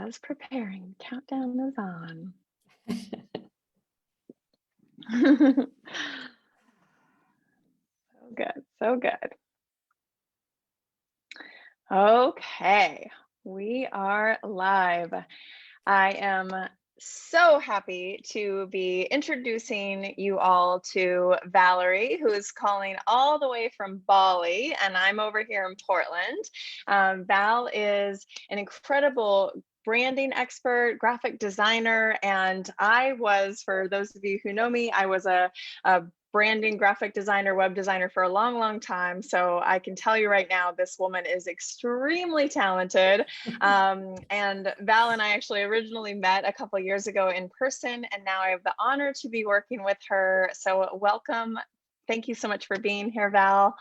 Just preparing. Countdown is on. So good. So good. Okay. We are live. I am so happy to be introducing you all to Valerie, who is calling all the way from Bali, and I'm over here in Portland. Val is an incredible branding expert, graphic designer, and I was, for those of you who know me, I was a branding, graphic designer, web designer for a long, long time. So I can tell you right now, this woman is extremely talented. And Val and I actually originally met a couple of years ago in person, and now I have the honor to be working with her. So welcome. Thank you so much for being here, Val.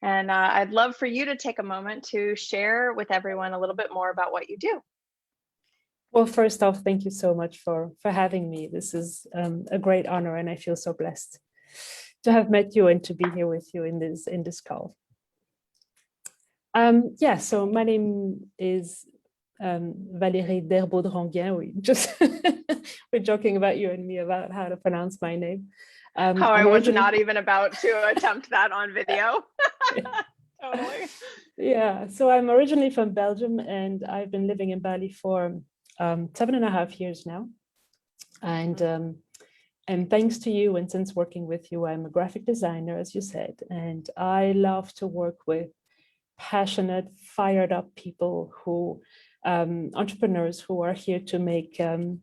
And I'd love for you to take a moment to share with everyone a little bit more about what you do. Well, first off, thank you so much for having me. This is a great honor, and I feel so blessed to have met you and to be here with you in this call. Yeah, so my name is Valérie Derbaud-Dranguin. We're joking about you and me about how to pronounce my name. How I was not even about to attempt that on video. Totally. Yeah, so I'm originally from Belgium, and I've been living in Bali for 7.5 years now. And thanks to you, and since working with you, I'm a graphic designer, as you said, and I love to work with passionate, fired up people who, entrepreneurs who are here to make, to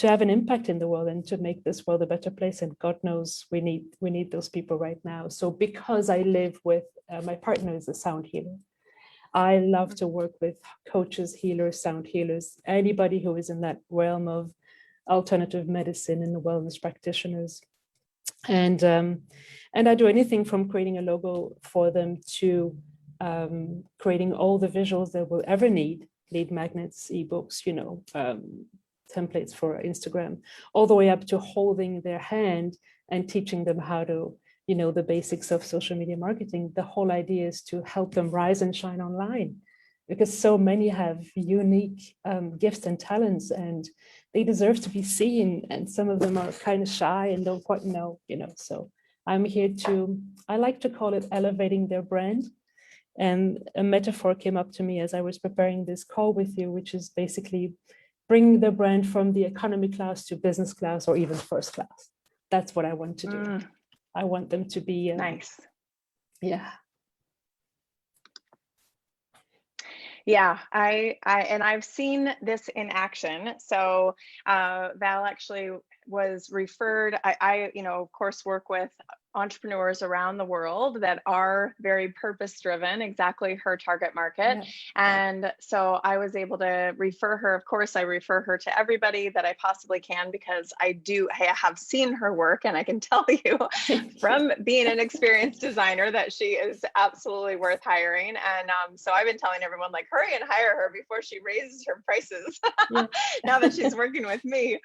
have an impact in the world and to make this world a better place. And God knows we need those people right now. So because I live with, my partner is a sound healer, I love to work with coaches, healers, sound healers, anybody who is in that realm of alternative medicine and the wellness practitioners. And I do anything from creating a logo for them to creating all the visuals they will ever need, lead magnets, ebooks, templates for Instagram, all the way up to holding their hand and teaching them how to, the basics of social media marketing. The whole idea is to help them rise and shine online, because so many have unique gifts and talents, and they deserve to be seen. And some of them are kind of shy and don't quite know, so I'm here to, I like to call it elevating their brand. And a metaphor came up to me as I was preparing this call with you, which is basically bringing the brand from the economy class to business class or even first class. That's what I want to do. I want them to be nice. Yeah. Yeah, I've seen this in action. So Val actually was referred, I of course work with entrepreneurs around the world that are very purpose driven, exactly her target market. Yeah. And so I was able to refer her. Of course, I refer her to everybody that I possibly can, because I have seen her work, and I can tell you from being an experienced designer that she is absolutely worth hiring. And so I've been telling everyone, like, hurry and hire her before she raises her prices. Yeah. Now that she's working with me.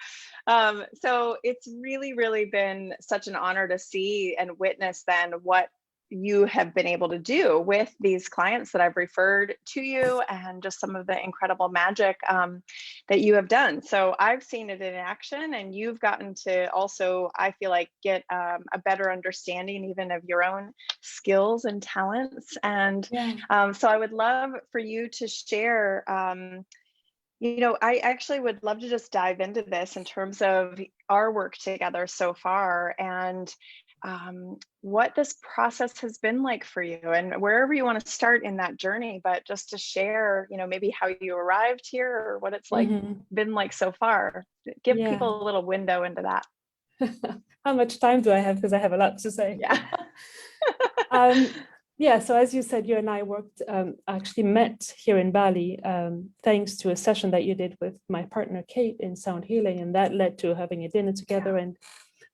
So it's really, really been such an honor to see and witness then what you have been able to do with these clients that I've referred to you, and just some of the incredible magic that you have done. So I've seen it in action, and you've gotten to also, I feel like, get a better understanding even of your own skills and talents. And yeah. So I would love for you to share, I actually would love to just dive into this in terms of our work together so far, and what this process has been like for you, and wherever you want to start in that journey, but just to share, maybe how you arrived here or what it's like been like so far. Give people a little window into that. How much time do I have? Because I have a lot to say. Yeah. Yeah, so as you said, you and I actually met here in Bali, thanks to a session that you did with my partner, Kate, in sound healing, and that led to having a dinner together. Yeah.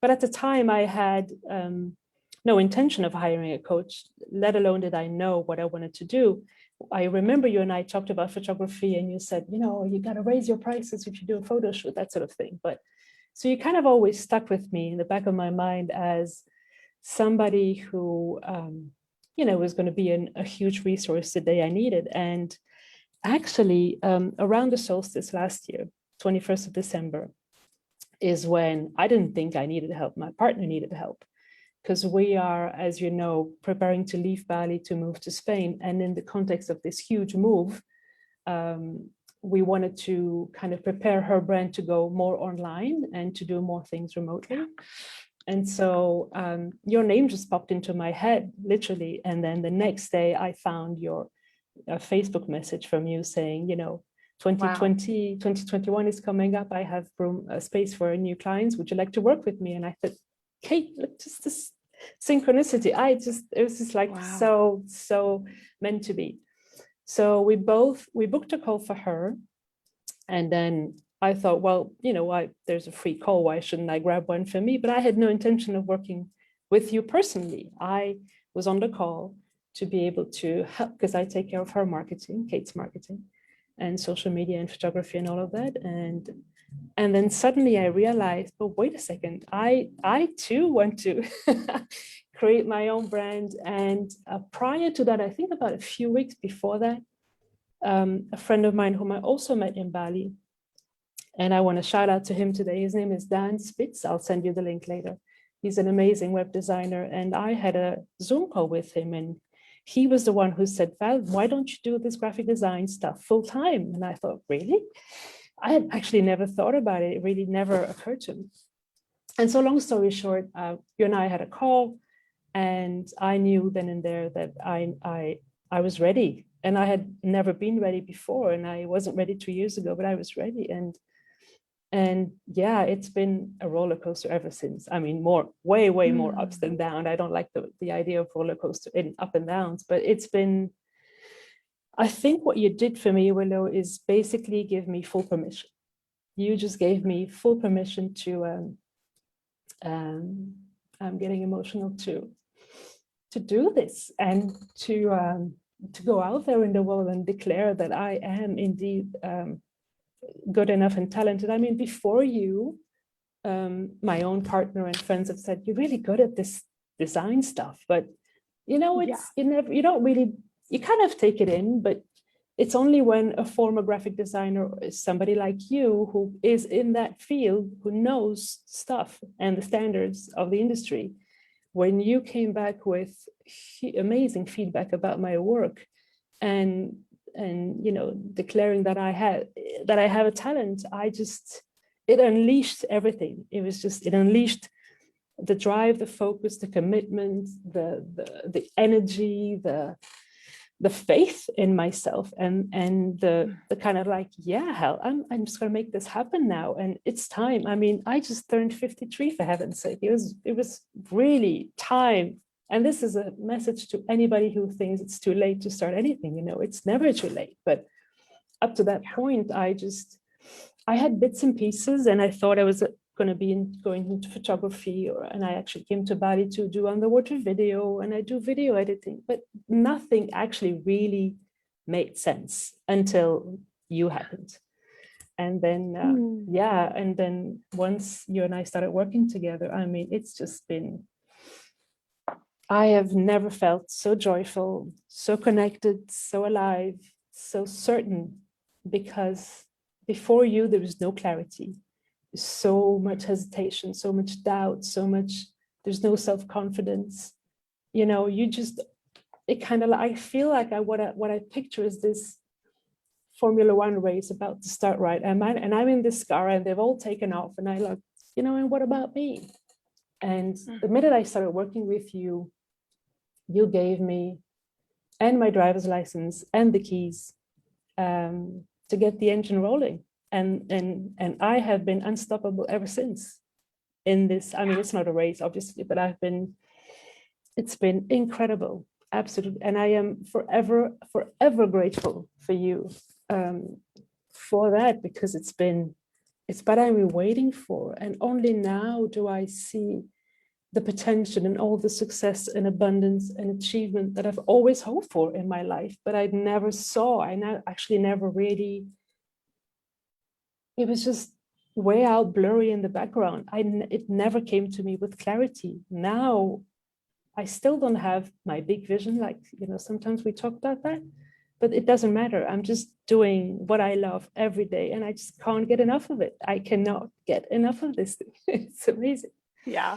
But at the time I had no intention of hiring a coach, let alone did I know what I wanted to do. I remember you and I talked about photography, and you said, you got to raise your prices if you do a photo shoot, that sort of thing. But so you kind of always stuck with me in the back of my mind as somebody who, was going to be a huge resource the day I needed. And actually, around the solstice last year, 21st of December, is when I didn't think I needed help. My partner needed help, because we are, as you know, preparing to leave Bali to move to Spain. And in the context of this huge move, we wanted to kind of prepare her brand to go more online and to do more things remotely. And so your name just popped into my head, literally. And then the next day I found your Facebook message from you saying, you know, 2020, 2021 is coming up. I have room, space for new clients. Would you like to work with me? And I thought, Kate, look, just this synchronicity. It was just like so meant to be. So we booked a call for her. And then I thought, well, you know, there's a free call. Why shouldn't I grab one for me? But I had no intention of working with you personally. I was on the call to be able to help, because I take care of her marketing, Kate's marketing, and social media and photography and all of that. And then suddenly I realized, but wait a second, I too want to create my own brand. And prior to that, I think about a few weeks before that, a friend of mine whom I also met in Bali, and I want to shout out to him today. His name is Dan Spitz. I'll send you the link later. He's an amazing web designer. And I had a Zoom call with him, and he was the one who said, Val, why don't you do this graphic design stuff full time? And I thought, really? I had actually never thought about it. It really never occurred to me. And so long story short, you and I had a call, and I knew then and there that I was ready. And I had never been ready before, and I wasn't ready 2 years ago, but I was ready. And yeah, it's been a roller coaster ever since. I mean, way more ups than downs. I don't like the idea of roller coaster in up and downs, but it's been, I think what you did for me, Willo, is basically give me full permission. You just gave me full permission to, I'm getting emotional, to do this and to go out there in the world and declare that I am indeed good enough and talented. I mean, before you, my own partner and friends have said, you're really good at this design stuff, but you know, you don't really, you kind of take it in, but it's only when a former graphic designer is somebody like you who is in that field, who knows stuff and the standards of the industry, when you came back with amazing feedback about my work and you know, declaring that I have a talent, it unleashed everything. It unleashed the drive, the focus, the commitment, the energy, the faith in myself, and the kind of like, yeah, hell, I'm just gonna make this happen now, and it's time. I mean, I just turned 53, for heaven's sake. It was really time. And this is a message to anybody who thinks it's too late to start anything. You know, it's never too late. But up to that point, I had bits and pieces, and I thought I was going to be going into photography, and I actually came to Bali to do underwater video, and I do video editing, but nothing actually really made sense until you happened. And then, yeah, and then once you and I started working together, I mean, it's just been, I have never felt so joyful, so connected, so alive, so certain, because before you, there was no clarity, so much hesitation, so much doubt, there's no self-confidence. You know, it kind of, I feel like what I picture is this Formula One race about to start, right? And I'm in this car, and they've all taken off, and I like, you know, and what about me? And the minute I started working with you, you gave me and my driver's license and the keys to get the engine rolling. And I have been unstoppable ever since in this. I mean, it's not a race, obviously, but it's been incredible, absolutely. And I am forever grateful for you for that, because it's what I've been waiting for. And only now do I see the potential and all the success and abundance and achievement that I've always hoped for in my life, but I never saw. Actually never really, it was just way out blurry in the background. It never came to me with clarity. Now, I still don't have my big vision, like, you know, sometimes we talk about that, but it doesn't matter. I'm just doing what I love every day, and I just can't get enough of it. I cannot get enough of this thing. It's amazing. Yeah,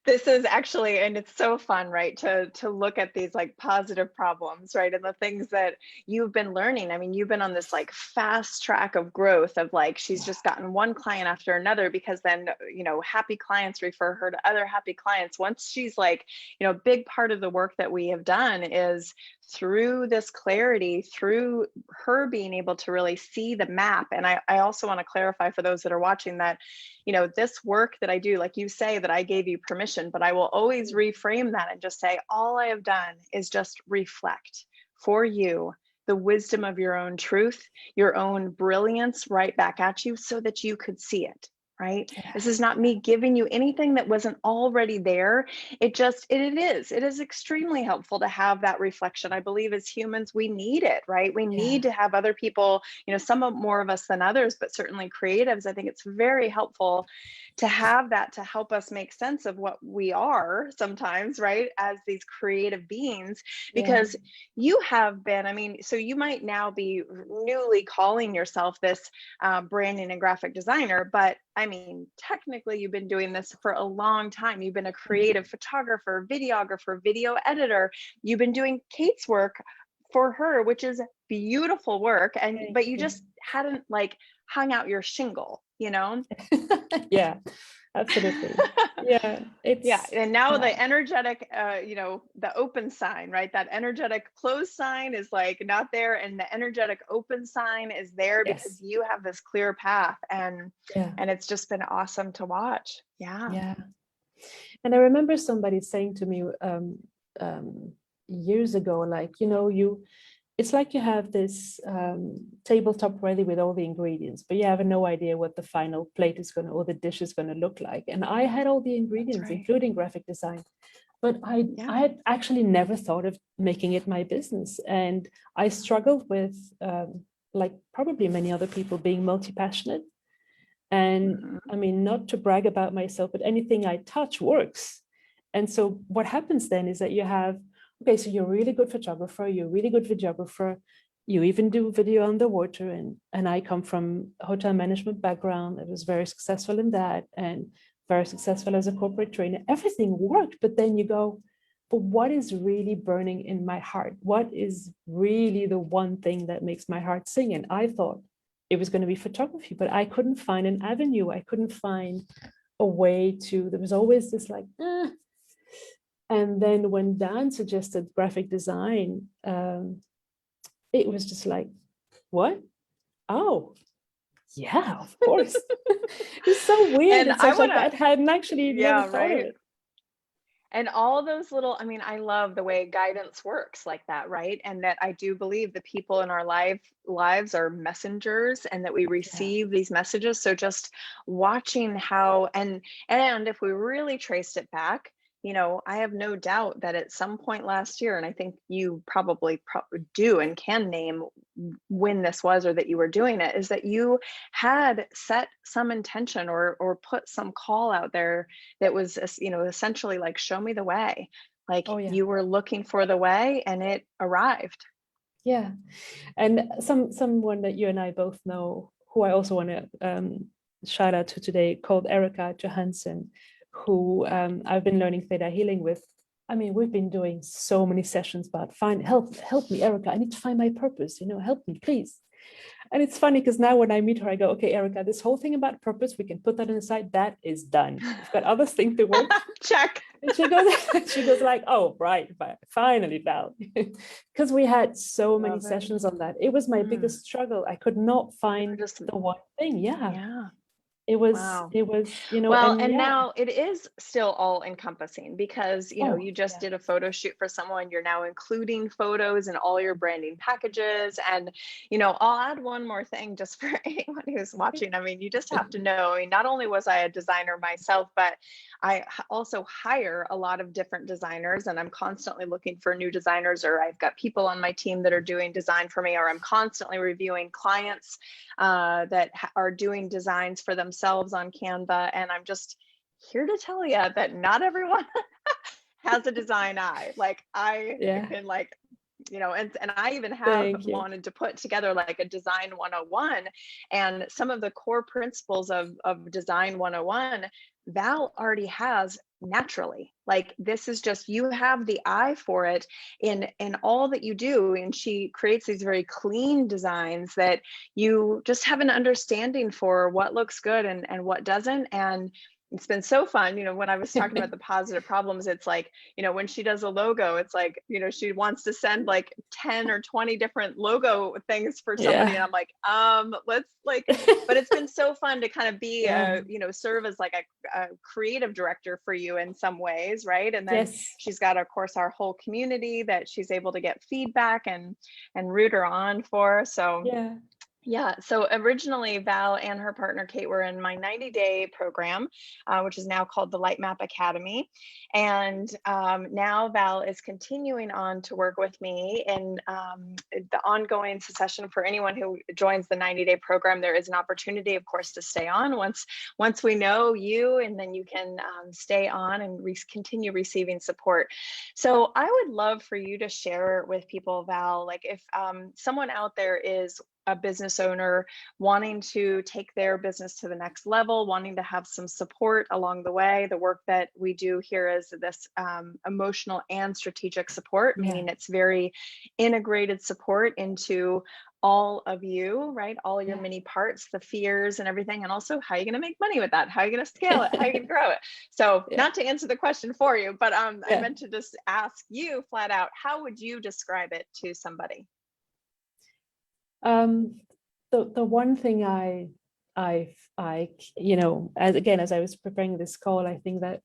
this is actually, and it's so fun, right? To look at these like positive problems, right? And the things that you've been learning. I mean, you've been on this like fast track of growth of like, she's just gotten one client after another, because then, you know, happy clients refer her to other happy clients. Once she's like, you know, a big part of the work that we have done is through this clarity, through her being able to really see the map. And I also want to clarify for those that are watching that, you know, this work that I do, like you say, that I gave you permission, but I will always reframe that and just say, all I have done is just reflect for you the wisdom of your own truth, your own brilliance right back at you so that you could see it. Right? Yeah. This is not me giving you anything that wasn't already there. It is extremely helpful to have that reflection. I believe as humans, we need it, right? We need to have other people, you know, some more of us than others, but certainly creatives. I think it's very helpful to have that to help us make sense of what we are sometimes, right? As these creative beings, because you have been, I mean, so you might now be newly calling yourself this branding and graphic designer, but I mean, technically you've been doing this for a long time. You've been a creative photographer, videographer, video editor. You've been doing Kate's work for her, which is beautiful work. And, but you just hadn't like hung out your shingle, you know? Yeah, absolutely. Yeah, it's yeah. And now the energetic, you know, the open sign, right? That energetic closed sign is like not there, and the energetic open sign is there because you have this clear path, and it's just been awesome to watch. Yeah. And I remember somebody saying to me years ago, like, you know, it's like you have this tabletop ready with all the ingredients, but you have no idea what the final plate is going to, or the dish is going to look like. And I had all the ingredients, including graphic design, but I had actually never thought of making it my business. And I struggled with, like probably many other people, being multi-passionate. And I mean, not to brag about myself, but anything I touch works. And so what happens then is that you have, okay, so you're a really good photographer, you're a really good videographer, you even do video underwater, and I come from a hotel management background. I was very successful in that and very successful as a corporate trainer. Everything worked, but then you go, but what is really burning in my heart? What is really the one thing that makes my heart sing? And I thought it was going to be photography, but I couldn't find an avenue. I couldn't find a way to, there was always this like, And then when Dan suggested graphic design, it was just like, what? Oh, yeah, of course. It's so weird. It's like I hadn't actually never thought of it. And all those little, I mean, I love the way guidance works like that, right? And that I do believe the people in our lives are messengers, and that we receive these messages. So just watching how, and if we really traced it back, you know, I have no doubt that at some point last year, and I think you probably do and can name when this was, or that you were doing it, is that you had set some intention or put some call out there that was, you know, essentially like, show me the way. Like you were looking for the way, and it arrived. Yeah. And someone that you and I both know, who I also want to shout out to today, called Erica Johansson, who I've been learning theta healing with. I mean, we've been doing so many sessions about help me, Erica. I need to find my purpose, you know, help me, please. And it's funny because now when I meet her, I go, okay, Erica, this whole thing about purpose, we can put that aside. That is done. We've got other things to work. Check. And she goes like, oh, right, finally, Val. Because we had so many sessions on that. It was my biggest struggle. I could not find the one thing. Yeah. It was, you know, well, and now it is still all encompassing, because, you know, you just did a photo shoot for someone. You're now including photos in all your branding packages. And, you know, I'll add one more thing just for anyone who's watching. I mean, you just have to know, I mean, not only was I a designer myself, but I also hire a lot of different designers, and I'm constantly looking for new designers, or I've got people on my team that are doing design for me, or I'm constantly reviewing clients that are doing designs for themselves on Canva. And I'm just here to tell you that not everyone has a design eye. Like I can like, and I even have Thank you. wanted to put together like a design 101, and some of the core principles of design 101, Val already has naturally. Like, this is just, you have the eye for it in all that you do. And she creates these very clean designs that you just have an understanding for what looks good and what doesn't. And it's been so fun. When I was talking about the positive problems, it's like, when she does a logo, it's like, she wants to send like 10 or 20 different logo things for somebody. Yeah. And I'm like, let's like, but it's been so fun to kind of be, Yeah. serve as like a creative director for you in some ways. Right. And then Yes. she's got, of course, our whole community that she's able to get feedback and root her on for. So Yeah. yeah, so originally Val and her partner Kate were in my 90-day program, which is now called the Light Map Academy. And now Val is continuing on to work with me in the ongoing session. For anyone who joins the 90-day program, there is an opportunity, of course, to stay on once we know you, and then you can stay on and continue receiving support. So I would love for you to share with people, Val, like if someone out there is a business owner wanting to take their business to the next level, wanting to have some support along the way. The work that we do here is this emotional and strategic support, meaning it's very integrated support into all of you, right? All your many parts, the fears and everything, and also how you're going to make money with that, how you're going to scale it, how you're going to grow it. So not to answer the question for you, but I meant to just ask you flat out, how would you describe it to somebody? The one thing I as I was preparing this call, I think that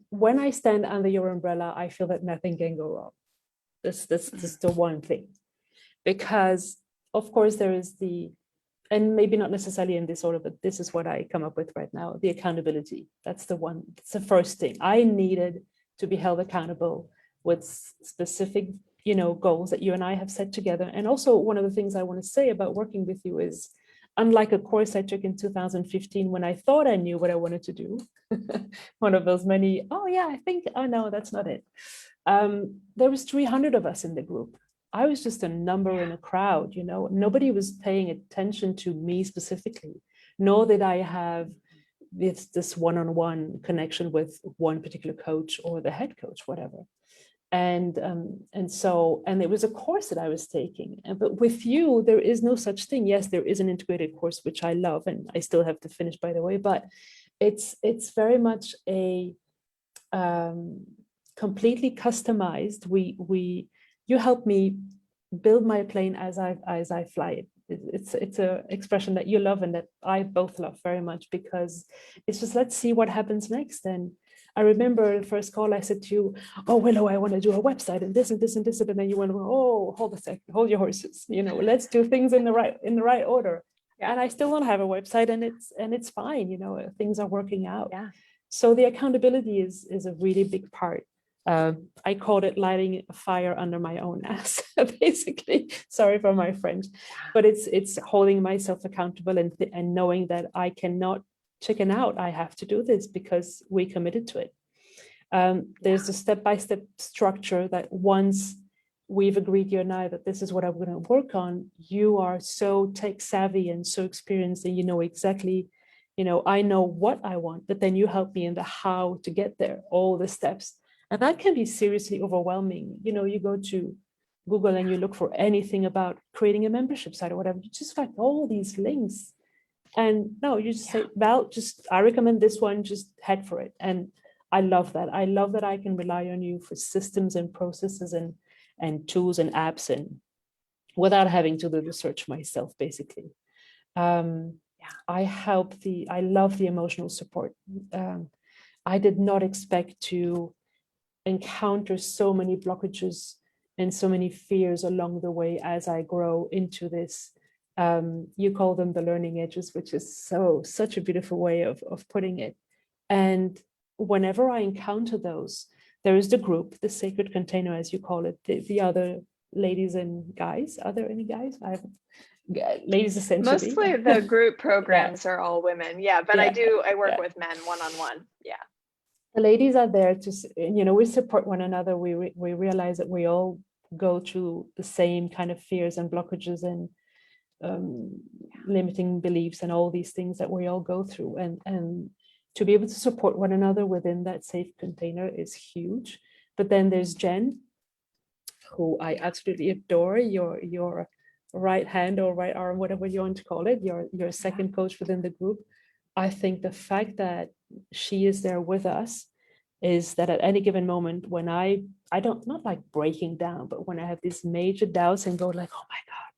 when I stand under your umbrella, I feel that nothing can go wrong. This is the one thing, because of course there is and maybe not necessarily in this order, but this is what I come up with right now, the accountability. That's the one, it's the first thing. I needed to be held accountable with specific goals that you and I have set together. And also one of the things I want to say about working with you is, unlike a course I took in 2015 when I thought I knew what I wanted to do, one of those many, no, that's not it. There was 300 of us in the group. I was just a number in a crowd, nobody was paying attention to me specifically, nor did I have this one-on-one connection with one particular coach or the head coach, whatever. And it was a course that I was taking. But with you, there is no such thing. Yes, there is an integrated course, which I love, and I still have to finish, by the way, but it's very much a completely customized. You help me build my plane as I fly it. It's a expression that you love and that I both love very much, because it's just, let's see what happens next. And I remember the first call I said to you, oh, Willo, I want to do a website and this and this and this. And then you went, oh, hold a second, hold your horses. Let's do things in the right order. Yeah. And I still don't have a website, and it's fine. Things are working out. Yeah. So the accountability is a really big part. I called it lighting a fire under my own ass, basically. Sorry for my French, but it's holding myself accountable and knowing that I cannot chicken out. I have to do this because we committed to it. There's a step-by-step structure that once we've agreed, you and I, that this is what I'm going to work on, you are so tech savvy and so experienced, and you know exactly, I know what I want, but then you help me in the how to get there, all the steps. And that can be seriously overwhelming. You go to Google and you look for anything about creating a membership site or whatever, you just find all these links. And no, you just say, Val, I recommend this one, just head for it. And I love that. I love that I can rely on you for systems and processes and tools and apps, and without having to do the research myself, basically. I love the emotional support. I did not expect to encounter so many blockages and so many fears along the way as I grow into this. You call them the learning edges, which is such a beautiful way of putting it. And whenever I encounter those, there is the group, the sacred container, as you call it, the other ladies and guys. Are there any guys? Ladies, essentially. Mostly the group programs are all women. Yeah, but I work with men one-on-one. Yeah. The ladies are there to, we support one another. We realize that we all go through the same kind of fears and blockages and limiting beliefs and all these things that we all go through, and to be able to support one another within that safe container is huge. But then there's Jen, who I absolutely adore, your right hand or right arm, whatever you want to call it, your second coach within the group. I think the fact that she is there with us is that at any given moment when I don't, not like breaking down, but when I have these major doubts and go like, oh my God,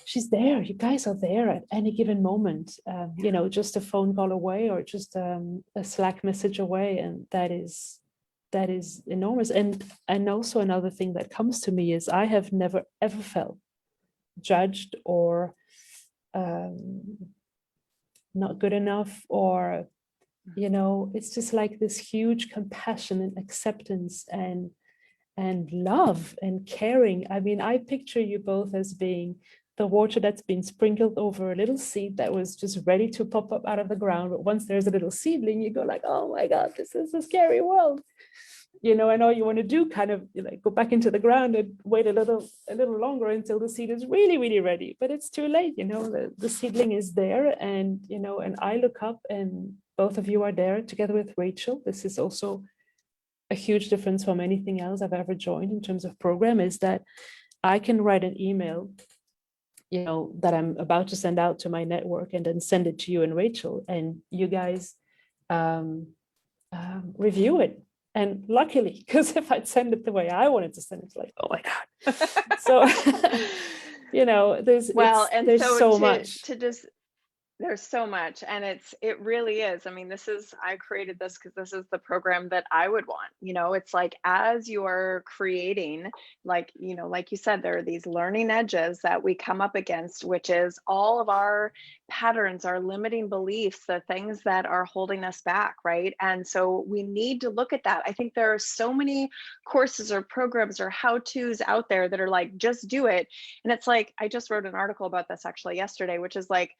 she's there. You guys are there at any given moment, you know, just a phone call away or just a Slack message away. And that is enormous. And also another thing that comes to me is I have never, ever felt judged or not good enough, or, you know, it's just like this huge compassion and acceptance and love and caring. I mean, I picture you both as being the water that's been sprinkled over a little seed that was just ready to pop up out of the ground. But once there's a little seedling, you go like, oh my God, this is a scary world. You know, and all you want to do kind of like go back into the ground and wait a little longer until the seed is really, really ready. But it's too late, you know, the seedling is there. And, you know, and I look up and both of you are there together with Rachel. This is also a huge difference from anything else I've ever joined in terms of program, is that I can write an email, you know, that I'm about to send out to my network and then send it to you and Rachel, and you guys review it. And luckily, because if I'd send it the way I wanted to send it, it's like, oh my God. So, you know, there's so much. There's so much, and it really is. I mean, I created this because this is the program that I would want. You know, it's like, as you're creating, like, you know, like you said, there are these learning edges that we come up against, which is all of our patterns, our limiting beliefs, the things that are holding us back, right? And so we need to look at that. I think there are so many courses or programs or how-tos out there that are like, just do it. And it's like, I just wrote an article about this actually yesterday, which is like,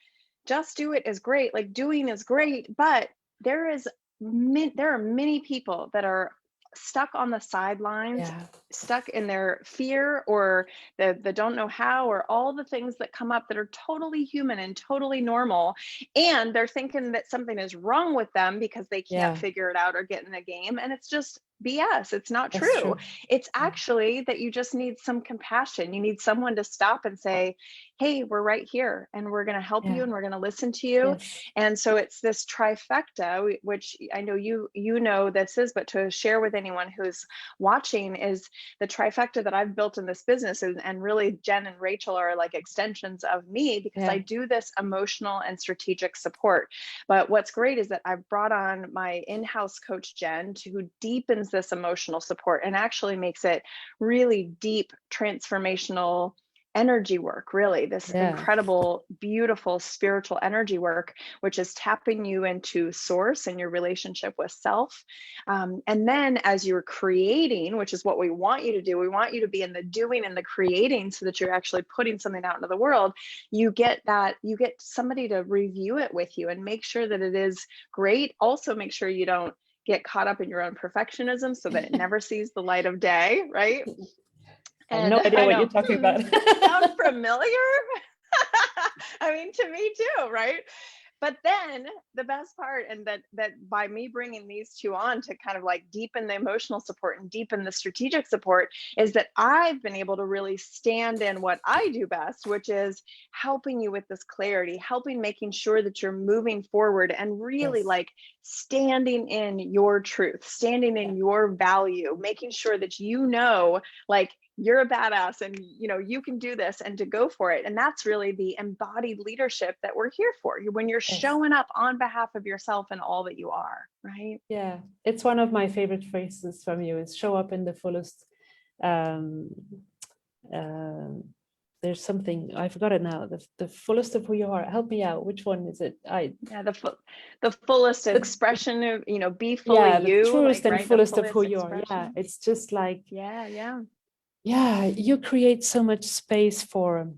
just do it is great, like doing is great, but there are many people that are stuck on the sidelines, stuck in their fear or the don't know how, or all the things that come up that are totally human and totally normal, and they're thinking that something is wrong with them because they can't figure it out or get in the game, and it's just BS. It's not true. It's actually that you just need some compassion. You need someone to stop and say, hey, we're right here and we're going to help you and we're going to listen to you. And so it's this trifecta, which I know you know this is, but to share with anyone who's watching, is the trifecta that I've built in this business. And really Jen and Rachel are like extensions of me, because I do this emotional and strategic support. But what's great is that I've brought on my in-house coach, Jen, who deepens this emotional support and actually makes it really deep, transformational energy work, really this incredible, beautiful spiritual energy work, which is tapping you into source and your relationship with self. And then as you're creating, which is what we want you to do, we want you to be in the doing and the creating, so that you're actually putting something out into the world. You get somebody to review it with you and make sure that it is great. Also make sure you don't get caught up in your own perfectionism so that it never sees the light of day, right? I have no idea what you're talking about. Sound familiar? I mean, to me too, right? But then the best part, and that by me bringing these two on to kind of like deepen the emotional support and deepen the strategic support, is that I've been able to really stand in what I do best, which is helping you with this clarity, making sure that you're moving forward and really like standing in your truth, standing in your value, making sure that you know, like, you're a badass and you know you can do this, and to go for it. And that's really the embodied leadership that we're here for, when you're showing up on behalf of yourself and all that you are, right? Yeah, it's one of my favorite phrases from you, is show up in the fullest. There's something, I forgot it now, the fullest of who you are. Help me out, which one is it? The fullest expression of, you know, be fully you, the truest, like, and fullest of who you are. It's just like you create so much space for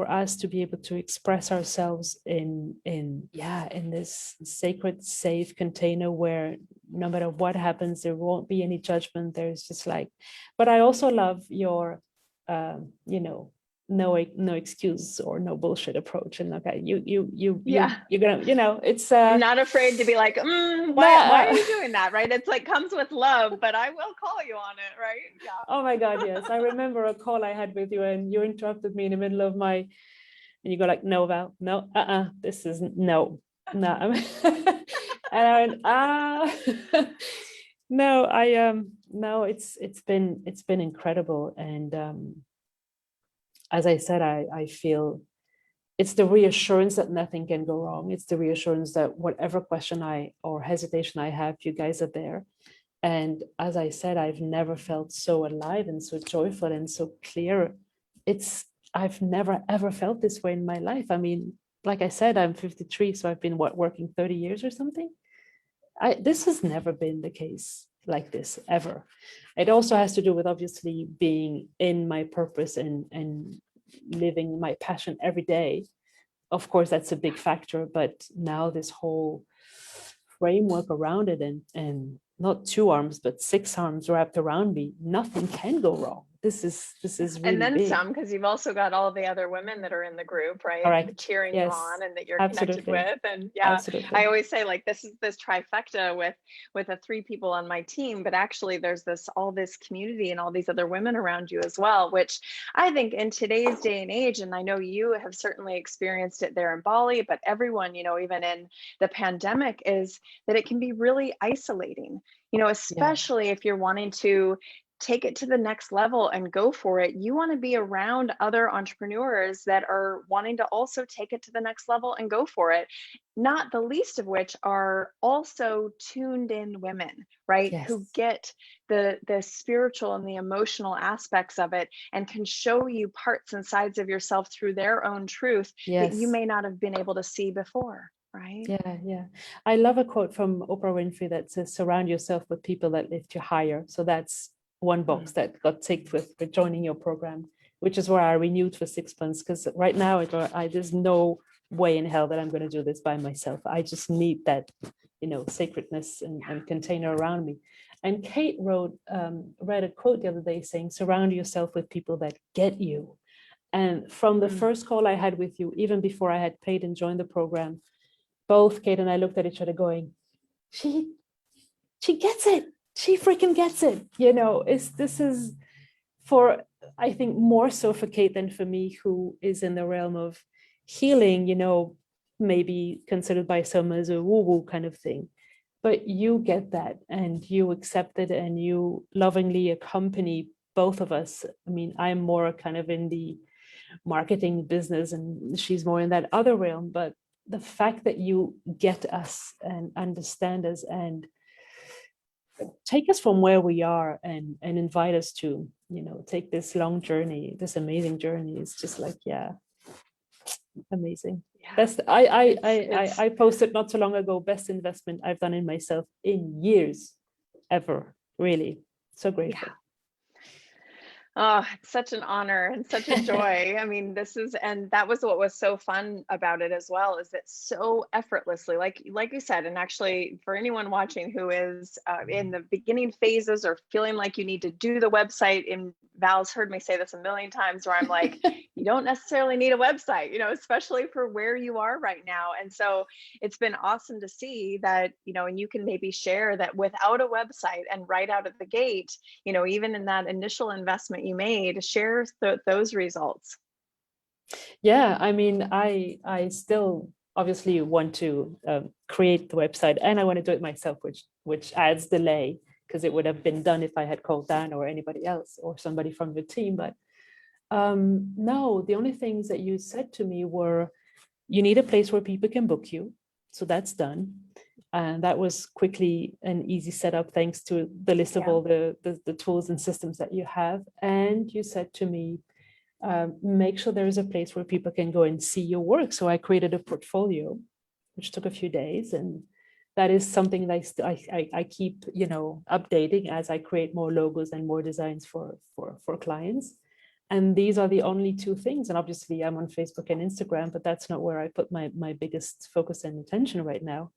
us to be able to express ourselves in this sacred, safe container where no matter what happens, there won't be any judgment. There's just like, but I also love your, you know, no excuse or no bullshit approach. And okay, you're gonna, you know, it's I'm not afraid to be like, why are you doing that? Right. It's like comes with love, but I will call you on it. Right. Yeah. Oh my God. Yes. I remember a call I had with you and you interrupted me in the middle of my, and you go like, no, Val, no, this is no. And I went, no, no, it's been incredible. And as I said, I feel it's the reassurance that nothing can go wrong. It's the reassurance that whatever question or hesitation I have, you guys are there. And as I said, I've never felt so alive and so joyful and so clear. I've never ever felt this way in my life. I mean, like I said, I'm 53, so I've been working 30 years or something. This has never been the case like this ever. It also has to do with obviously being in my purpose and living my passion every day. Of course, that's a big factor, but now this whole framework around it and not 2 arms, but 6 arms wrapped around me, nothing can go wrong. This is really and then big. some, because you've also got all the other women that are in the group, right? Correct. Cheering Yes. you on and that you're Absolutely. connected with. And yeah, Absolutely. I always say like this is this trifecta with the 3 people on my team, but actually there's all this community and all these other women around you as well, which I think in today's day and age, and I know you have certainly experienced it there in Bali, but everyone, you know, even in the pandemic, is that it can be really isolating, you know, especially if you're wanting to take it to the next level and go for it. You want to be around other entrepreneurs that are wanting to also take it to the next level and go for it. Not the least of which are also tuned in women, right? Yes. Who get the spiritual and the emotional aspects of it and can show you parts and sides of yourself through their own truth that you may not have been able to see before. Right? Yeah. I love a quote from Oprah Winfrey that says, surround yourself with people that lift you higher. So that's one box that got ticked with joining your program, which is where I renewed for 6 months, because right now there's no way in hell that I'm going to do this by myself. I just need that, you know, sacredness and container around me. And Kate read a quote the other day saying, surround yourself with people that get you. And from the first call I had with you, even before I had paid and joined the program, both Kate and I looked at each other going, she gets it. She freaking gets it. You know, this is for, I think, more so for Kate than for me, who is in the realm of healing, you know, maybe considered by some as a woo-woo kind of thing. But you get that and you accept it and you lovingly accompany both of us. I mean, I'm more kind of in the marketing business and she's more in that other realm, but the fact that you get us and understand us and take us from where we are and invite us to, you know, take this long journey, this amazing journey, is just like, yeah, amazing. Best, I posted not so long ago, best investment I've done in myself in years ever. Really, so grateful. Oh, it's such an honor and such a joy. I mean, and that was what was so fun about it as well, is that so effortlessly, like you said, and actually for anyone watching who is in the beginning phases or feeling like you need to do the website, and Val's heard me say this a million times where I'm like, you don't necessarily need a website, you know, especially for where you are right now. And so it's been awesome to see that, you know, and you can maybe share that without a website and right out of the gate, you know, even in that initial investment you made, share those results. Yeah, I mean, I still obviously want to create the website and I want to do it myself, which adds delay, because it would have been done if I had called Dan or anybody else or somebody from the team. But no, the only things that you said to me were, you need a place where people can book you. So that's done. And that was quickly an easy setup, thanks to the list of all the tools and systems that you have. And you said to me, make sure there is a place where people can go and see your work. So I created a portfolio, which took a few days. And that is something that I keep, you know, updating as I create more logos and more designs for clients. And these are the only 2 things. And obviously I'm on Facebook and Instagram, but that's not where I put my biggest focus and attention right now.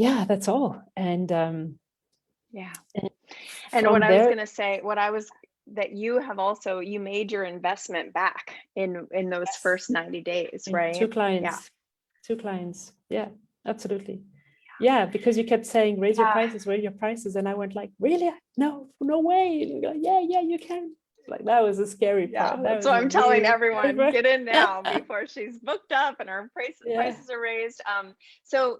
yeah, that's all. And Yeah. and And what from I was there, going to say, that you have also, you made your investment back in those yes, first 90 days, and right? Yeah. two clients. Yeah, absolutely. Yeah, because you kept saying, raise your prices. And I went like, really? No, no way. And you're like, yeah, you can. Like, that was a scary Yeah, part. That that's was what a I'm telling really scary everyone. Get in now part. before she's booked up and her Yeah. prices are raised. So,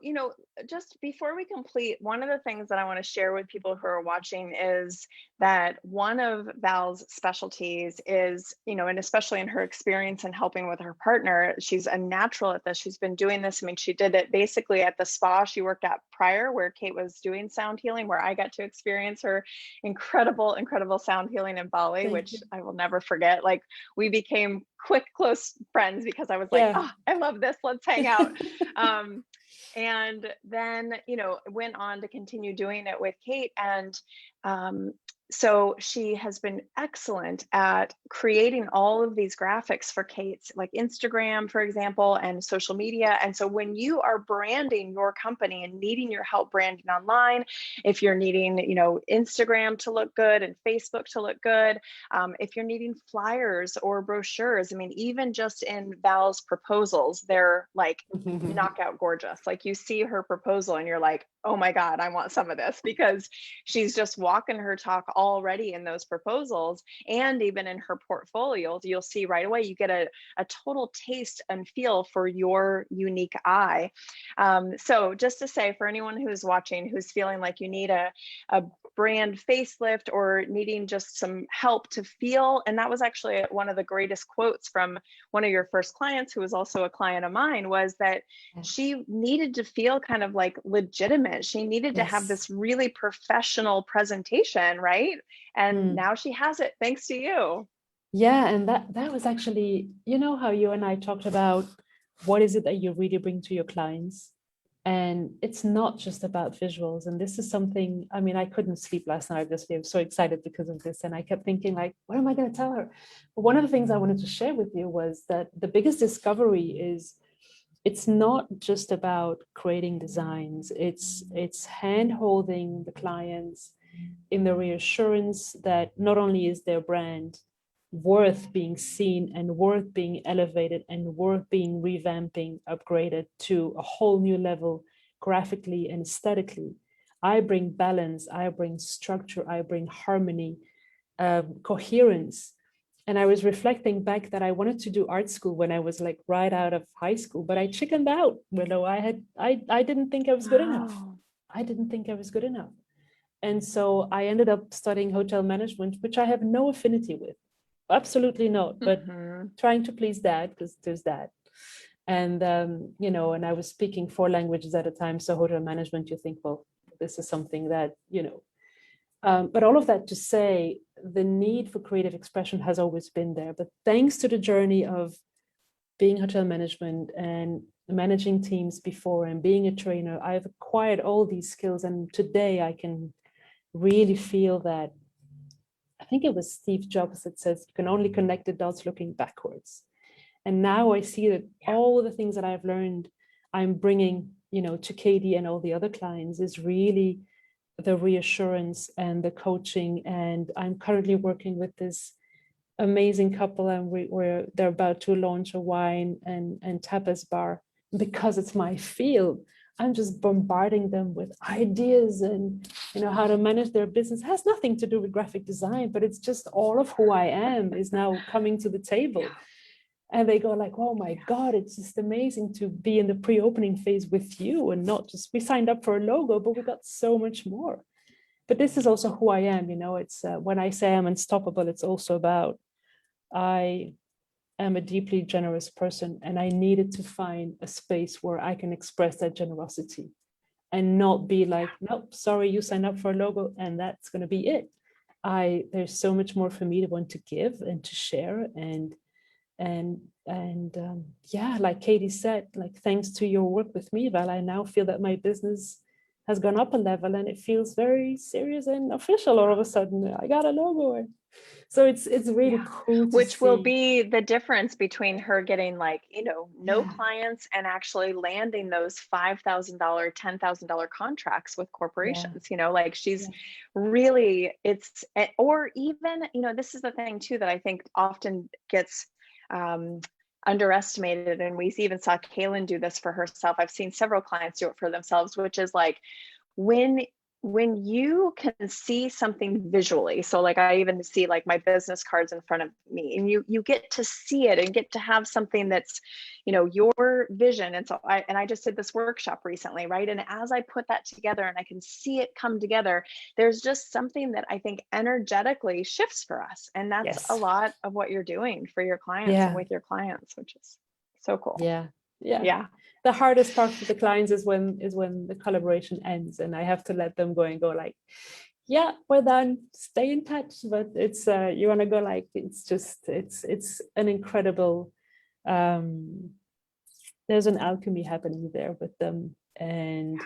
just before we complete, one of the things that I want to share with people who are watching is that one of Val's specialties is, and especially in her experience in helping with her partner, she's a natural at this. She's been doing this. I mean, she did it basically at the spa she worked at prior, where Kate was doing sound healing, where I got to experience her incredible sound healing in Bali, Thank which you. I will never forget. Like, we became quick, close friends because I was like, Yeah. oh, I love this. Let's hang out. And then, went on to continue doing it with Kate. And um, so she has been excellent at creating all of these graphics for Kate's, like Instagram, for example, and social media. And so when you are branding your company and needing your help branding online, if you're needing, Instagram to look good and Facebook to look good, if you're needing flyers or brochures, I mean, even just in Val's proposals, they're like knockout gorgeous. Like, you see her proposal and you're like, oh my God, I want some of this, because she's just walking her talk already in those proposals. And even in her portfolio, you'll see right away, you get a total taste and feel for your unique eye. So just to say, for anyone who's watching, who's feeling like you need a brand facelift or needing just some help to feel, and that was actually one of the greatest quotes from one of your first clients, who was also a client of mine, was that she needed to feel kind of like legitimate. She needed to have Yes. this really professional presentation, right? And now she has it thanks to you. Yeah, and that was actually, how you and I talked about what is it that you really bring to your clients. And it's not just about visuals. And this is something, I mean, I couldn't sleep last night. Obviously, I was so excited because of this. And I kept thinking, like, what am I going to tell her? But one of the things I wanted to share with you was that the biggest discovery is it's not just about creating designs. It's hand holding the clients in the reassurance that not only is their brand worth being seen and worth being elevated and worth being revamping, upgraded to a whole new level graphically and aesthetically. I bring balance, I bring structure, I bring harmony, coherence. And I was reflecting back that I wanted to do art school when I was like right out of high school, but I chickened out. Willow, I didn't think I was good enough. Wow. I didn't think I was good enough. And so I ended up studying hotel management, which I have no affinity with. Absolutely not. But trying to please dad, because there's that. And, and I was speaking 4 languages at a time. So hotel management, you think, well, this is something that, but all of that to say, the need for creative expression has always been there. But thanks to the journey of being hotel management and managing teams before and being a trainer, I've acquired all these skills. And today I can really feel that. I think it was Steve Jobs that says you can only connect the dots looking backwards. And now I see that all the things that I've learned, I'm bringing, to Katie and all the other clients is really the reassurance and the coaching. And I'm currently working with this amazing couple, and they're about to launch a wine and tapas bar. Because it's my field, I'm just bombarding them with ideas and how to manage their business. It has nothing to do with graphic design, but it's just all of who I am is now coming to the table. And they go like, oh my God, it's just amazing to be in the pre-opening phase with you, and not just, we signed up for a logo, but we got so much more. But this is also who I am. It's when I say I'm unstoppable, it's also about, I am a deeply generous person, and I needed to find a space where I can express that generosity and not be like, nope, sorry, you signed up for a logo and that's going to be it. There's so much more for me to want to give and to share. Yeah, like Katie said, like, thanks to your work with me, Val, I now feel that my business has gone up a level, and it feels very serious and official all of a sudden. I got a logo. So it's really cool to Which will see. be the difference between her getting like, no Yeah. clients and actually landing those $5,000, $10,000 contracts with corporations, like she's Yeah. really, or even, this is the thing too, that I think often gets underestimated. And we even saw Kaylin do this for herself. I've seen several clients do it for themselves, which is like, when you can see something visually, so like I even see like my business cards in front of me, and you get to see it and get to have something that's your vision. And so I just did this workshop recently, right? And as I put that together and I can see it come together, there's just something that I think energetically shifts for us. And that's a lot of what you're doing for your clients and with your clients, which is so cool. Yeah. The hardest part for the clients is when the collaboration ends, and I have to let them go like, yeah, we're done, stay in touch. But it's you want to go like, it's an incredible, there's an alchemy happening there with them, and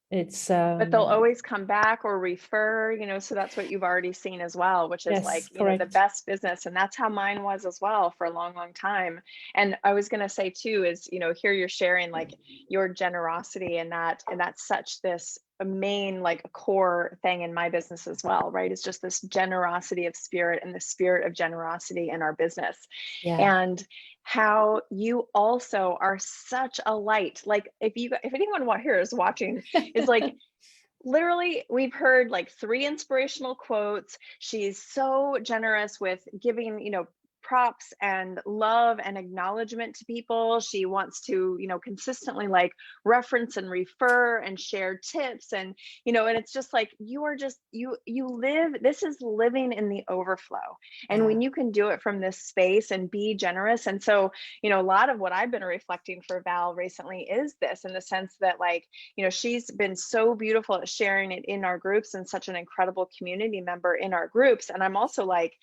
it's but they'll always come back or refer, so that's what you've already seen as well, which is yes, like, correct. the best business. And that's how mine was as well for a long, long time. And I was going to say too, is, here you're sharing like your generosity, and that's such this main, like a core thing in my business as well, right? It's just this generosity of spirit and the spirit of generosity in our business. And how you also are such a light. Like if anyone here is watching, is like, literally, we've heard like 3 inspirational quotes. She's so generous with giving, props and love and acknowledgement to people. She wants to, consistently like reference and refer and share tips, and and it's just like, you are just, you live, this is living in the overflow. And when you can do it from this space and be generous. And so, a lot of what I've been reflecting for Val recently is this, in the sense that like, she's been so beautiful at sharing it in our groups, and such an incredible community member in our groups. And I'm also like,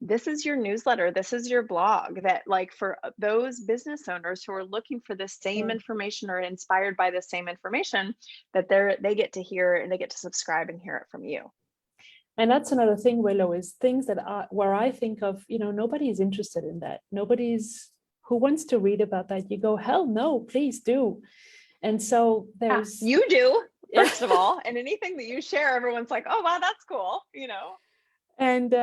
this is your newsletter, this is your blog, that like for those business owners who are looking for the same information or inspired by the same information, that they get to hear and they get to subscribe and hear it from you. And that's another thing, Willow, is things that where I think of, nobody is interested in that. Nobody's who wants to read about that. You go, hell no, please do. And so there's you do, first of all, and anything that you share, everyone's like, oh wow, that's cool, And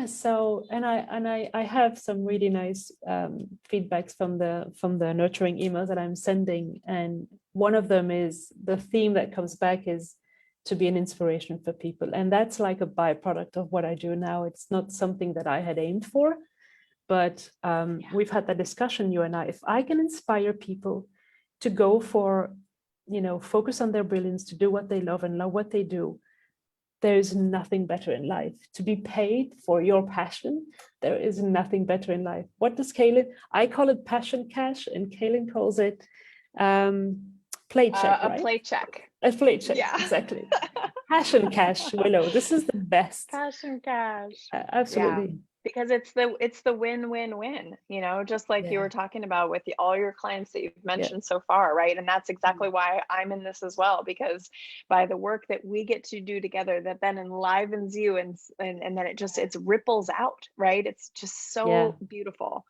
so I have some really nice feedbacks from the nurturing emails that I'm sending, and one of them is the theme that comes back is to be an inspiration for people, and that's like a byproduct of what I do now. It's not something that I had aimed for, but we've had that discussion, you and I. If I can inspire people to go for, focus on their brilliance, to do what they love and love what they do, there's nothing better in life. To be paid for your passion, there is nothing better in life. What does Kaylin? I call it passion cash, and Kaylin calls it play check, right? A play check. A play check, exactly. Passion cash, Willow. This is the best. Passion cash. Absolutely. Yeah. Because it's the win-win-win, just like you were talking about with all your clients that you've mentioned so far, right? And that's exactly why I'm in this as well, because by the work that we get to do together, that then enlivens you, and then it ripples out, right? It's just so beautiful.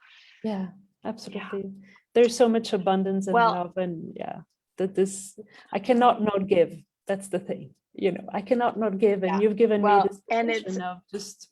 Yeah, absolutely. There's so much abundance and love, and that this, I cannot not give. That's the thing, I cannot not give, and you've given me this position of just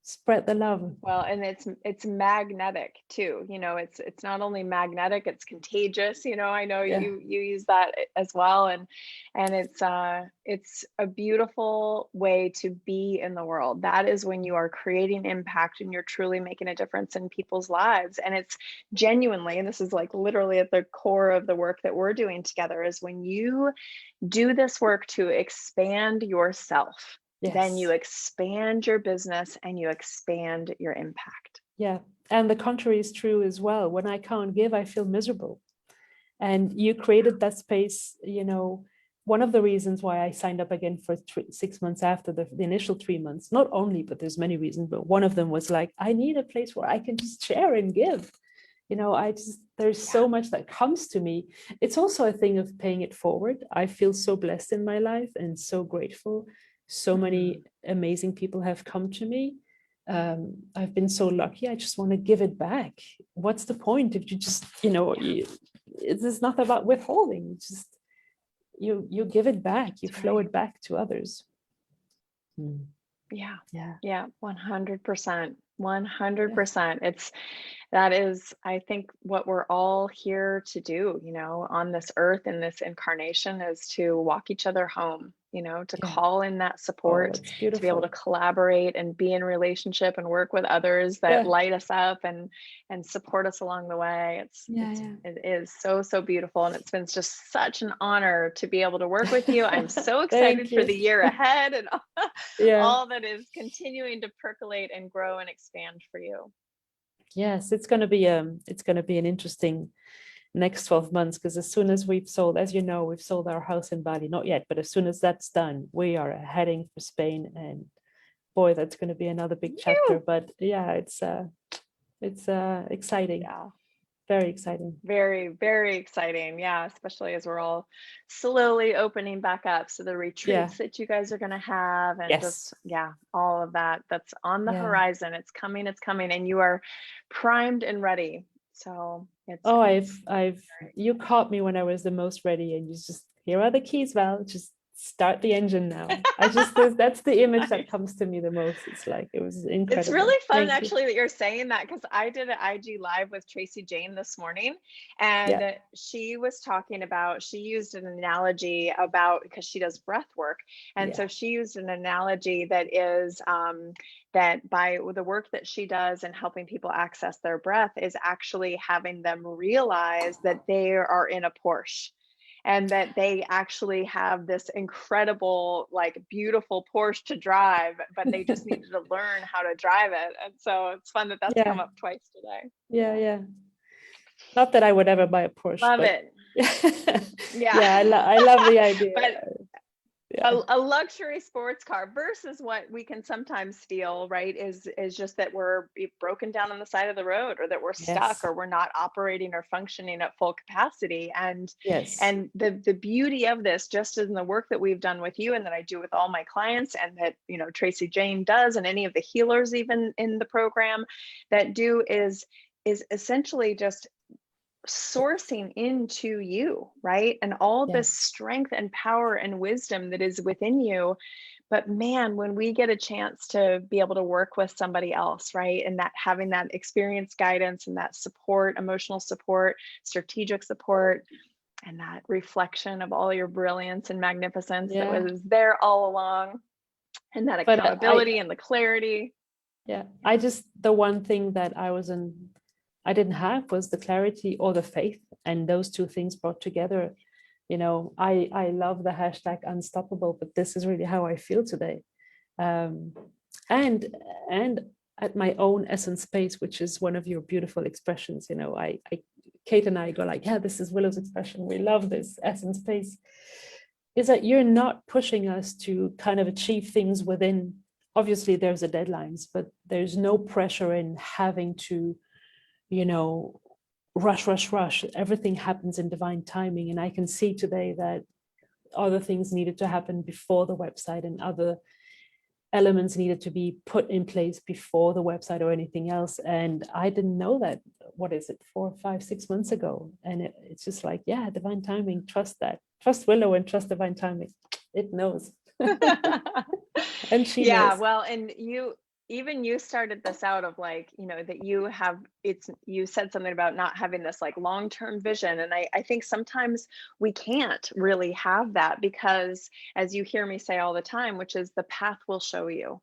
spread the love. Well, and it's magnetic too, it's not only magnetic, it's contagious. I know you use that as well, and it's a beautiful way to be in the world. That is when you are creating impact and you're truly making a difference in people's lives. And it's genuinely, and this is like literally at the core of the work that we're doing together, is when you do this work to expand yourself, then you expand your business and you expand your impact. Yeah. And the contrary is true as well. When I can't give, I feel miserable. And you created that space. One of the reasons why I signed up again for 6 months after the initial 3 months, not only, but there's many reasons, but one of them was like, I need a place where I can just share and give. There's so much that comes to me. It's also a thing of paying it forward. I feel so blessed in my life and so grateful. So many amazing people have come to me. I've been so lucky. I just want to give it back. What's the point if you just, it's not about withholding. It's just, you give it back, you flow it back to others. Yeah. Yeah. Yeah. 100%. 100%. That is, I think, what we're all here to do, on this earth, in this incarnation, is to walk each other home, to call in that support, to be able to collaborate and be in relationship and work with others that light us up and support us along the way. It is so, so beautiful. And it's been just such an honor to be able to work with you. I'm so excited for the year ahead and all that is continuing to percolate and grow and expand for you. Yes, it's going to be an interesting next 12 months, because as soon as we've sold, as you know, we've sold our house in Bali, not yet, but as soon as that's done, we are heading for Spain, and boy, that's going to be another big chapter. But yeah, it's exciting. Yeah. Very exciting. Very, very exciting. Yeah, especially as we're all slowly opening back up. So the retreats that you guys are going to have, and just, all of that's on the horizon. It's coming, and you are primed and ready. So you caught me when I was the most ready, and you just, here are the keys, Val, just start the engine now. That's the image that comes to me the most. It's like, it was incredible. It's really fun actually that you're saying that, because I did an IG live with Tracy Jane this morning, and she was talking about, she used an analogy about, because she does breath work, and so she used an analogy that is that by the work that she does and helping people access their breath is actually having them realize that they are in a Porsche, and that they actually have this incredible, like, beautiful Porsche to drive, but they just needed to learn how to drive it. And so it's fun that that's come up twice today. Yeah. Not that I would ever buy a Porsche. Love it. I love the idea. But a luxury sports car versus what we can sometimes feel, right, is just that we're broken down on the side of the road, or that we're stuck, or we're not operating or functioning at full capacity. And the beauty of this, just in the work that we've done with you, and that I do with all my clients, and that Tracy Jane does, and any of the healers even in the program that do, is essentially just sourcing into you, right? And all this strength and power and wisdom that is within you. But man, when we get a chance to be able to work with somebody else, right? And that having that experience, guidance, and that support, emotional support, strategic support, and that reflection of all your brilliance and magnificence that was there all along, and that accountability and the clarity. Yeah, the one thing that I didn't have was the clarity or the faith, and those two things brought together. I love the hashtag unstoppable, but this is really how I feel today. And at my own essence space, which is one of your beautiful expressions, Kate and I go like, yeah, this is Willow's expression. We love this essence space. Is that you're not pushing us to kind of achieve things within, obviously there's a deadlines, but there's no pressure in having to, rush. Everything happens in divine timing. And I can see today that other things needed to happen before the website, and other elements needed to be put in place before the website or anything else. And I didn't know that, 4, 5, 6 months ago. And it's just like, divine timing, trust that. Trust Willow and trust divine timing. It knows. And she knows. Well, and you started this out of like, that you said something about not having this like long-term vision. And I think sometimes we can't really have that, because as you hear me say all the time, which is the path will show you.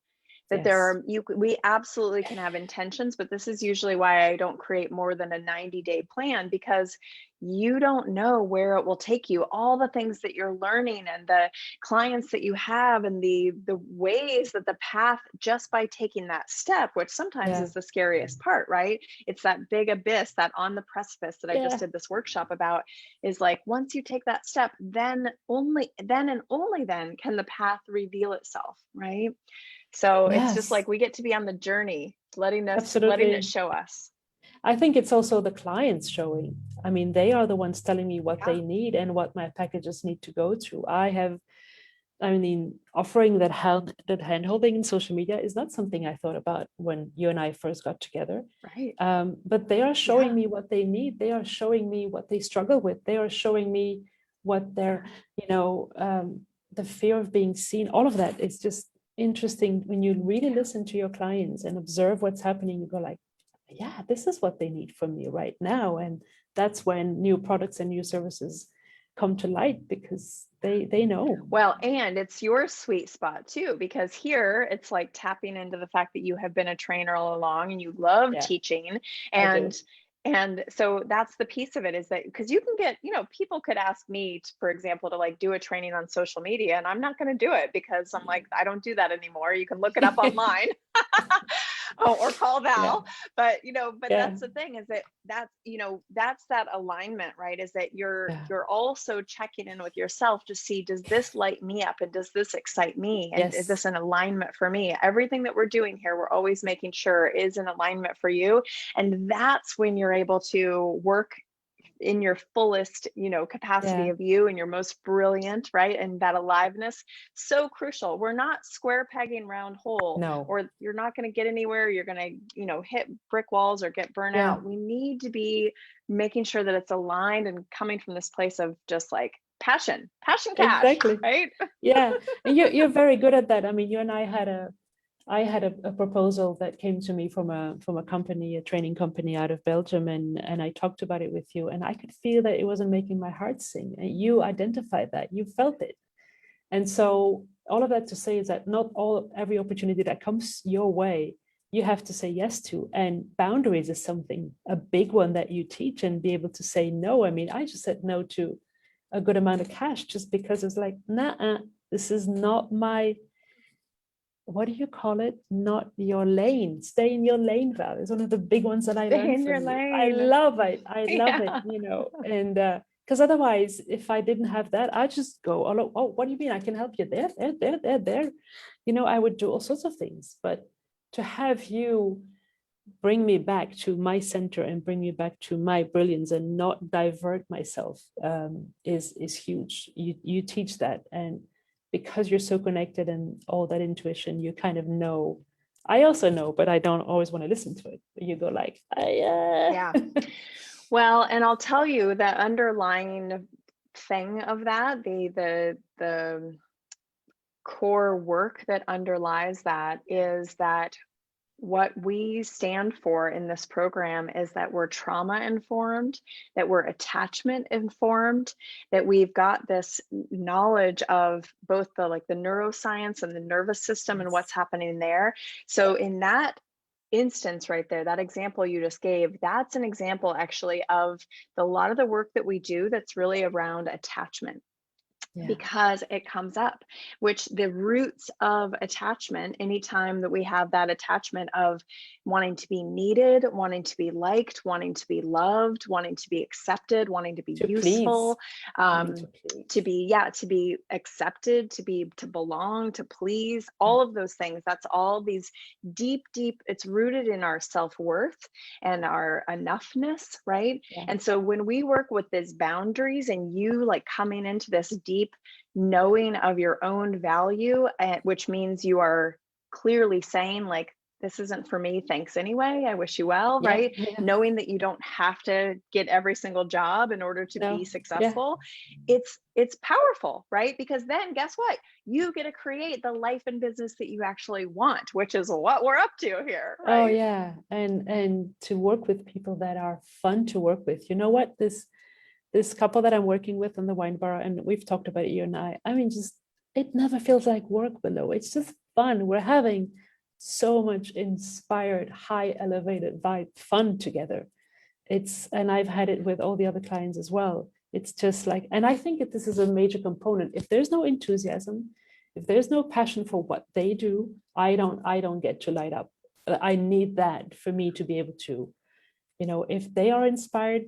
That we absolutely can have intentions, but this is usually why I don't create more than a 90-day plan, because you don't know where it will take you. All the things that you're learning, and the clients that you have, and the ways that the path, just by taking that step, which sometimes is the scariest part, right? It's that big abyss, that on the precipice that I just did this workshop about, is like, once you take that step, then only then can the path reveal itself, right? So it's just like, we get to be on the journey, letting it show us. I think it's also the clients showing. I mean, they are the ones telling me what Yeah. they need and what my packages need to go through. I mean, offering that hand holding in social media is not something I thought about when you and I first got together. Right. But they are showing Yeah. me what they need. They are showing me what they struggle with. They are showing me what their, the fear of being seen. All of that is just interesting when you really listen to your clients and observe what's happening. You go like, yeah, this is what they need from me right now. And that's when new products and new services come to light, because they know. Well, and it's your sweet spot too, because here it's like tapping into the fact that you have been a trainer all along and you love Yeah, teaching. I do. And so that's the piece of it, is that because you can get, people could ask me to, for example, to like do a training on social media, and I'm not going to do it because I'm like, I don't do that anymore. You can look it up online. Or call Val. But that's the thing, is that's that alignment, right? Is that you're also checking in with yourself to see, does this light me up, and does this excite me, and is this an alignment for me? Everything that we're doing here, we're always making sure is an alignment for you. And that's when you're able to work in your fullest, capacity of you, and your most brilliant, right? And that aliveness, so crucial. We're not square pegging round hole. No. Or you're not going to get anywhere. You're going to, hit brick walls or get burnt out. We need to be making sure that it's aligned and coming from this place of just like passion cash, Exactly. right? Yeah. And you're very good at that. I mean, you and I had a proposal that came to me from a company, a training company out of Belgium, and I talked about it with you, and I could feel that it wasn't making my heart sing. And you identified that, you felt it. And so all of that to say is that not every opportunity that comes your way, you have to say yes to. And boundaries is a big one that you teach, and be able to say no. I mean, I just said no to a good amount of cash just because it's like, nah, this is not my, what do you call it? Not your lane. Stay in your lane, Val. It's one of the big ones that I learned from you. I love it. I love it, and because otherwise, if I didn't have that, I'd just go, oh, what do you mean? I can help you there. I would do all sorts of things. But to have you bring me back to my center and bring me back to my brilliance and not divert myself is huge. You teach that, and because you're so connected and all that intuition, you kind of know. I also know, but I don't always want to listen to it. You go like, yeah. Well, and I'll tell you that underlying thing of that, the core work that underlies that, is that what we stand for in this program is that we're trauma informed, that we're attachment informed, that we've got this knowledge of both the neuroscience and the nervous system and what's happening there. So in that instance right there, that example you just gave, that's an example actually of a lot of the work that we do that's really around attachment. Because it comes up, which the roots of attachment, anytime that we have that attachment of wanting to be needed, wanting to be liked, wanting to be loved, wanting to be accepted, wanting to be useful, to be accepted, to belong, to please, all of those things. That's all these deep, it's rooted in our self-worth and our enoughness, right? And so when we work with these boundaries, and you like coming into this deep knowing of your own value, which means you are clearly saying like, this isn't for me, thanks anyway, I wish you well, right? Knowing that you don't have to get every single job in order to be successful. It's powerful, right? Because then guess what? You get to create the life and business that you actually want, which is what we're up to here, right? Oh yeah, and to work with people that are fun to work with. You know what, this couple that I'm working with on the wine bar, and we've talked about it, you and I mean, just, it never feels like work, Willo. It's just fun. We're having so much inspired, high elevated vibe fun together. And I've had it with all the other clients as well. It's just like, and I think this is a major component. If there's no enthusiasm, if there's no passion for what they do, I don't get to light up. I need that for me to be able to, if they are inspired,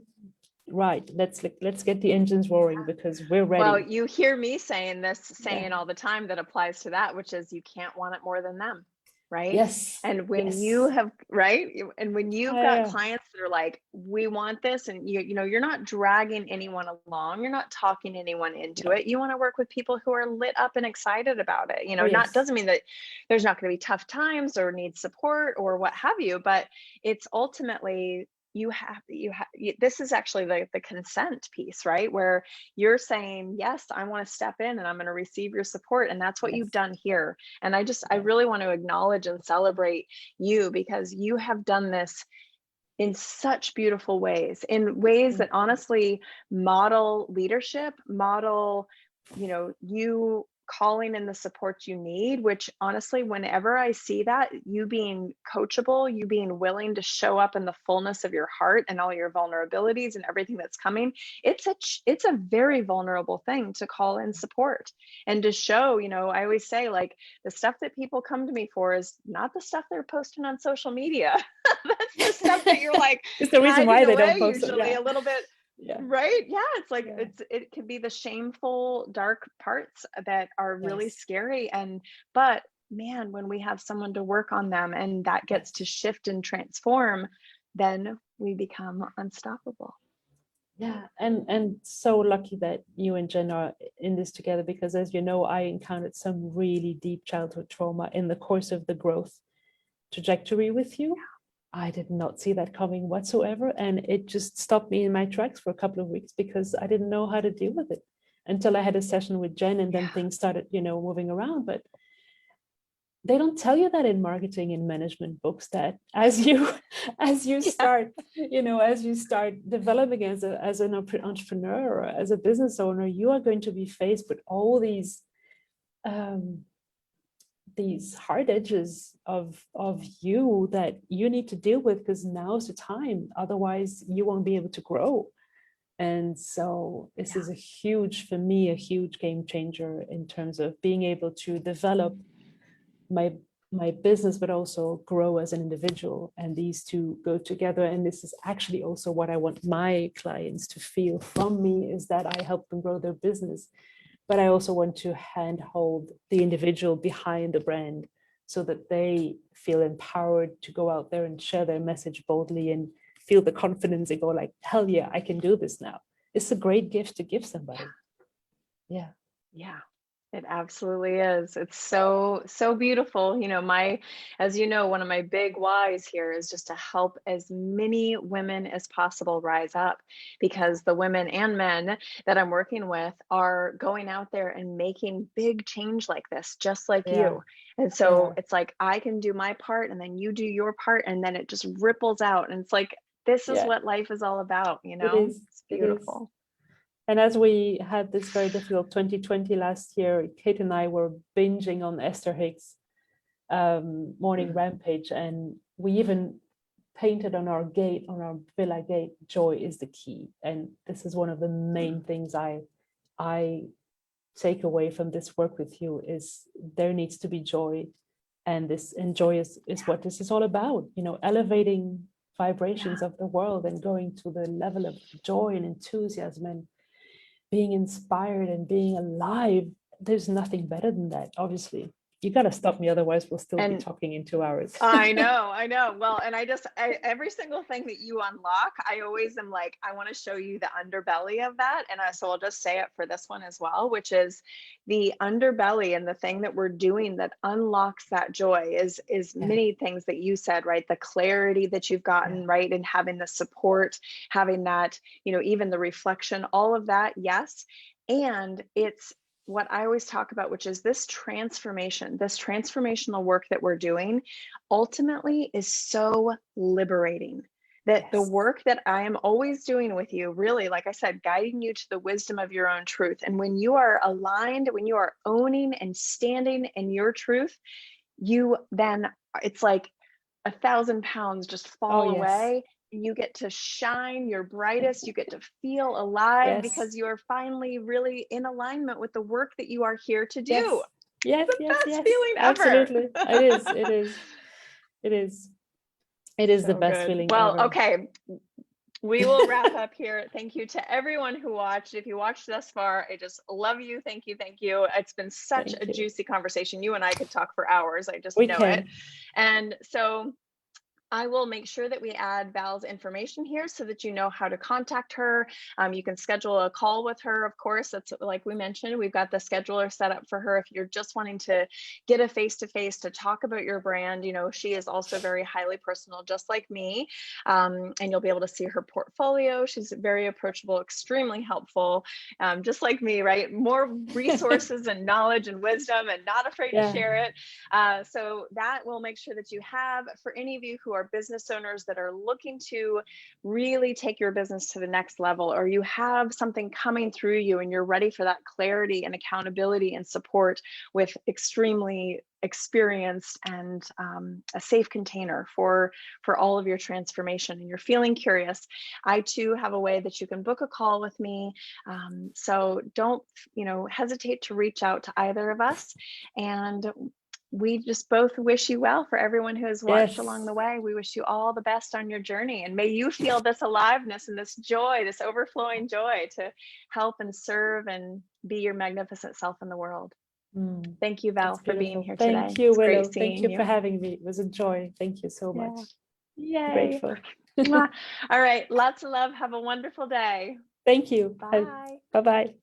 right, let's get the engines roaring, because we're ready. Well, you hear me saying all the time that applies to that, which is you can't want it more than them. right? Yes. And when Yes. you have, right? And when you've got Yeah. clients that are like, we want this, and you know, you're not dragging anyone along, you're not talking anyone into No. it. You want to work with people who are lit up and excited about it. You know, Oh, not yes. doesn't mean that there's not going to be tough times or need support or what have you, but it's ultimately this is actually the consent piece, right? Where you're saying, yes, I want to step in and I'm going to receive your support. And that's what Yes. you've done here. And I Yeah. really want to acknowledge and celebrate you, because you have done this in such beautiful ways, in ways that honestly model leadership, model, you know, you calling in the support you need, which honestly, whenever I see that, you being coachable, you being willing to show up in the fullness of your heart and all your vulnerabilities and everything that's coming, it's a very vulnerable thing to call in support and to show, you know, I always say, like, the stuff that people come to me for is not the stuff they're posting on social media. That's the stuff that you're like it's the reason why hiding they away don't post it. usually Yeah. a little bit. Yeah. Right? Yeah, it's like Yeah. it can be the shameful, dark parts that are really Yes. scary. But man, when we have someone to work on them and that gets to shift and transform, then we become unstoppable. Yeah, and so lucky that you and Jen are in this together, because as you know, I encountered some really deep childhood trauma in the course of the growth trajectory with you. I did not see that coming whatsoever, and it just stopped me in my tracks for a couple of weeks because I didn't know how to deal with it until I had a session with Jen, and then things started, you know, moving around. But they don't tell you that in marketing and management books, that as you start, you know, as you start developing as an entrepreneur or as a business owner, you are going to be faced with all these hard edges of you that you need to deal with, because now's the time, otherwise you won't be able to grow. And so this is for me a huge game changer in terms of being able to develop my business, but also grow as an individual. And these two go together. And this is actually also what I want my clients to feel from me, is that I help them grow their business, but I also want to handhold the individual behind the brand so that they feel empowered to go out there and share their message boldly and feel the confidence and go like, hell yeah, I can do this now. It's a great gift to give somebody. Yeah. Yeah. It absolutely is. It's so, so beautiful. You know, as you know, one of my big whys here is just to help as many women as possible rise up, because the women and men that I'm working with are going out there and making big change like this, just like you. And so it's like, I can do my part and then you do your part, and then it just ripples out. And it's like, this is what life is all about, you It know? is. It's beautiful. And as we had this very difficult 2020 last year, Kate and I were binging on Esther Hicks' Morning Rampage, and we even painted on our gate, on our villa gate, joy is the key. And this is one of the main things I take away from this work with you, is there needs to be joy. And joy is what this is all about, you know, elevating vibrations of the world and going to the level of joy and enthusiasm and being inspired and being alive. There's nothing better than that, obviously. You got to stop me, otherwise we'll still be talking in 2 hours. I know. Well, and every single thing that you unlock, I always am like, I want to show you the underbelly of that. And so I'll just say it for this one as well, which is the underbelly, and the thing that we're doing that unlocks that joy is many things that you said, right? The clarity that you've gotten, right? And having the support, having that, you know, even the reflection, all of that. Yes. And it's what I always talk about, which is this transformation, this transformational work that we're doing ultimately is so liberating. That the work that I am always doing with you, really, like I said, guiding you to the wisdom of your own truth. And when you are aligned, when you are owning and standing in your truth, then it's like 1,000 pounds just fall away. You get to shine your brightest. You get to feel alive because you are finally really in alignment with the work that you are here to do. Yes. It's the best feeling Absolutely. ever. It is the best feeling well, ever. Okay. We will wrap up here. Thank you to everyone who watched. If you watched thus far, I just love you. Thank you. Thank you. It's been such Thank a you. juicy conversation. You and I could talk for hours. I just We know can. it. And so I will make sure that we add Val's information here so that you know how to contact her. You can schedule a call with her, of course. That's like we mentioned, we've got the scheduler set up for her. If you're just wanting to get a face-to-face to talk about your brand, you know, she is also very highly personal, just like me. And you'll be able to see her portfolio. She's very approachable, extremely helpful, just like me, right? More resources and knowledge and wisdom, and not afraid to share it. So that will make sure that you have, for any of you who are business owners that are looking to really take your business to the next level, or you have something coming through you and you're ready for that clarity and accountability and support with extremely experienced and a safe container for all of your transformation, and you're feeling curious, I too have a way that you can book a call with me. So don't, you know, hesitate to reach out to either of us. And we just both wish you well. For everyone who has watched along the way, we wish you all the best on your journey, and may you feel this aliveness and this joy, this overflowing joy to help and serve and be your magnificent self in the world. Thank you, Val, for being here today. Thank you, It's Willow. great Thank seeing you for having me. It was a joy. Thank you so much. Yay. Grateful. All right, lots of love. Have a wonderful day. Thank you. Bye. Bye-bye.